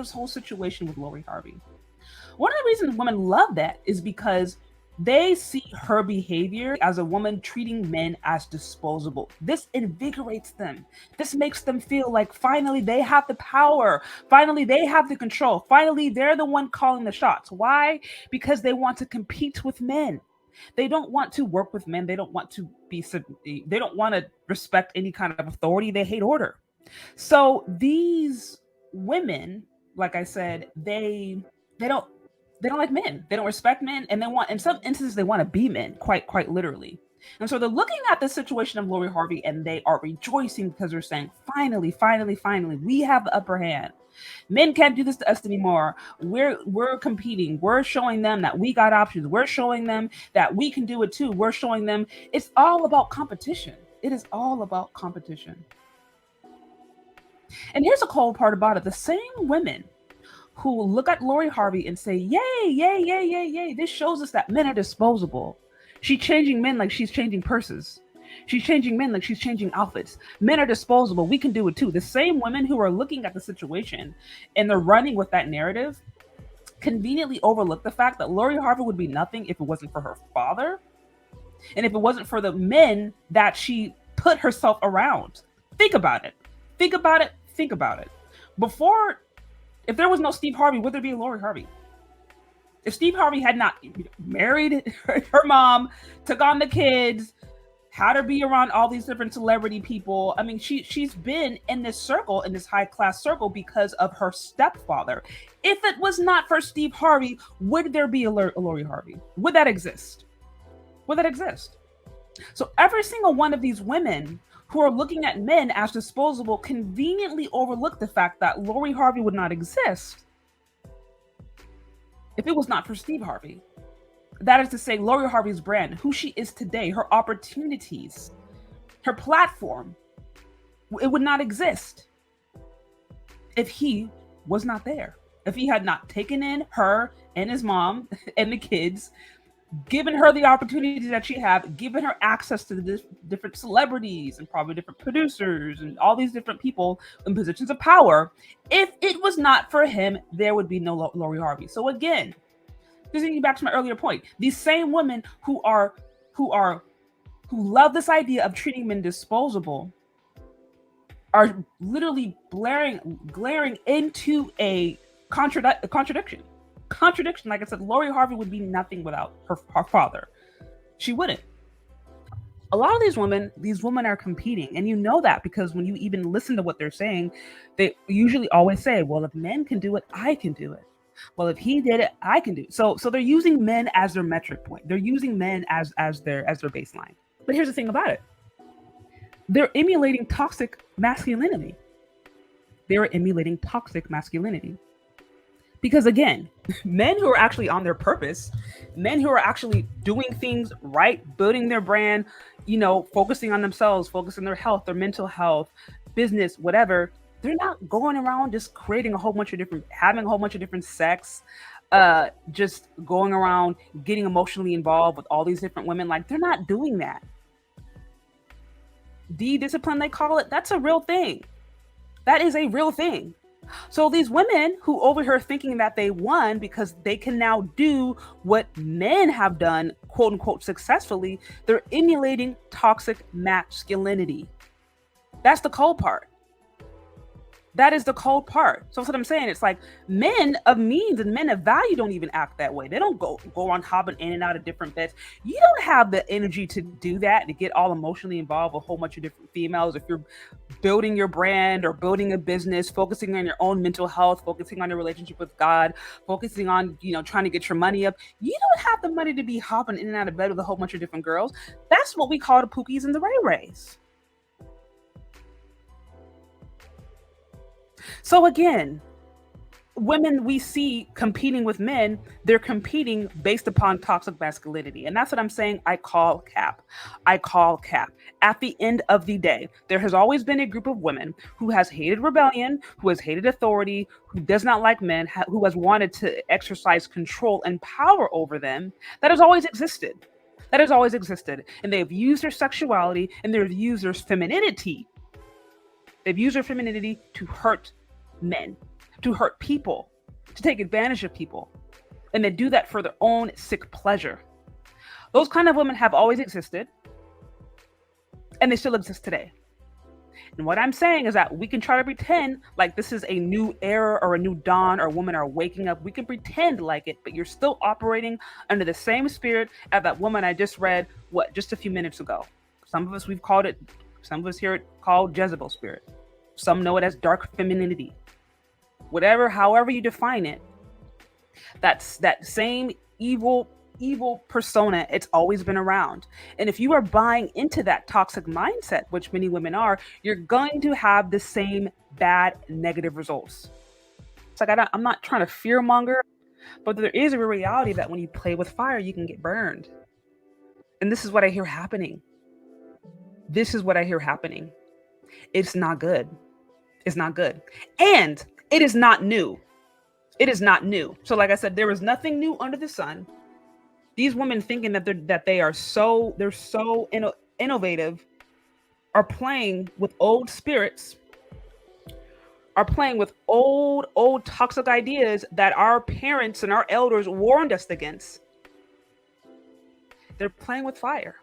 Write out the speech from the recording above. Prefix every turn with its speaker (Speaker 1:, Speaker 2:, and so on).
Speaker 1: this whole situation with Lori Harvey. One of the reasons women love that is because they see her behavior as a woman treating men as disposable. This invigorates them. This makes them feel like finally they have the power. Finally, they have the control. Finally, they're the one calling the shots. Why? Because they want to compete with men. They don't want to work with men. They don't want to they don't want to respect any kind of authority. They hate order. So these women, like I said, they don't they don't like men. They don't respect men, and they want, in some instances, they want to be men, quite literally. And so they're looking at the situation of Lori Harvey, and they are rejoicing because they're saying, finally, finally, finally, we have the upper hand. Men can't do this to us anymore. We're competing. We're showing them that we got options. We're showing them that we can do it too. We're showing them it's all about competition. It is all about competition. And here's the cold part about it. The same women who will look at Lori Harvey and say, yay, yay, yay, yay, yay. This shows us that men are disposable. She's changing men like she's changing purses. She's changing men like she's changing outfits. Men are disposable. We can do it too. The same women who are looking at the situation and they're running with that narrative conveniently overlook the fact that Lori Harvey would be nothing if it wasn't for her father and if it wasn't for the men that she put herself around. Think about it. Think about it. Think about it. Before, if there was no Steve Harvey, would there be a Lori Harvey? If Steve Harvey had not married her mom, took on the kids, had her be around all these different celebrity people. I mean, she's been in this circle, in this high class circle, because of her stepfather. If it was not for Steve Harvey, would there be a Lori Harvey? Would that exist? Would that exist? So every single one of these women who are looking at men as disposable conveniently overlook the fact that Lori Harvey would not exist if it was not for Steve Harvey. That is to say, Lori Harvey's brand, who she is today, her opportunities, her platform, it would not exist if he was not there. If he had not taken in her and his mom and the kids, given her the opportunities that she had, given her access to the different celebrities and probably different producers and all these different people in positions of power, if it was not for him, there would be no Lori Harvey. So again, getting back to my earlier point, these same women who love this idea of treating men disposable are literally glaring into a contradiction. Like I said, Lori Harvey would be nothing without her father. She wouldn't. A lot of these women are competing, and you know that because when you even listen to what they're saying, they usually always say, well, if men can do it, I can do it. Well, if he did it, I can do it. So they're using men as their metric point. They're using men as their baseline. But here's the thing about it. They're emulating toxic masculinity. Because again, men who are actually on their purpose, men who are actually doing things right, building their brand, focusing on themselves, focusing on their health, their mental health, business, whatever, they're not going around just having a whole bunch of different sex, just going around getting emotionally involved with all these different women. Like, they're not doing that. D-discipline, they call it. That's a real thing. That is a real thing. So these women who over here thinking that they won because they can now do what men have done, quote unquote, successfully, they're emulating toxic masculinity. That's the cold part. That is the cold part. So that's what I'm saying. It's like men of means and men of value don't even act that way. They don't go on hopping in and out of different beds. You don't have the energy to do that, to get all emotionally involved with a whole bunch of different females. If you're building your brand or building a business, focusing on your own mental health, focusing on your relationship with God, focusing on, trying to get your money up, you don't have the money to be hopping in and out of bed with a whole bunch of different girls. That's what we call the Pookies and the Ray Rays. So again, women we see competing with men, they're competing based upon toxic masculinity. And that's what I'm saying. I call cap. At the end of the day, there has always been a group of women who has hated rebellion, who has hated authority, who does not like men, who has wanted to exercise control and power over them. That has always existed. And they've used their sexuality and they've used their femininity. They've used their femininity to hurt men, to hurt people, to take advantage of people. And they do that for their own sick pleasure. Those kind of women have always existed, and they still exist today. And what I'm saying is that we can try to pretend like this is a new era or a new dawn, or women are waking up. We can pretend like it, but you're still operating under the same spirit as that woman I just read, just a few minutes ago. Some of us, some of us hear it called Jezebel spirit. Some know it as dark femininity. However you define it, that's that same evil persona. It's always been around. And if you are buying into that toxic mindset, which many women are, you're going to have the same bad negative results. It's like, I'm not trying to fear monger, but there is a reality that when you play with fire, you can get burned. And this is what I hear happening. It's not good. It's not good. And it is not new. So like I said, there is nothing new under the sun. These women thinking that they are so innovative are playing with old spirits, are playing with old toxic ideas that our parents and our elders warned us against. They're playing with fire.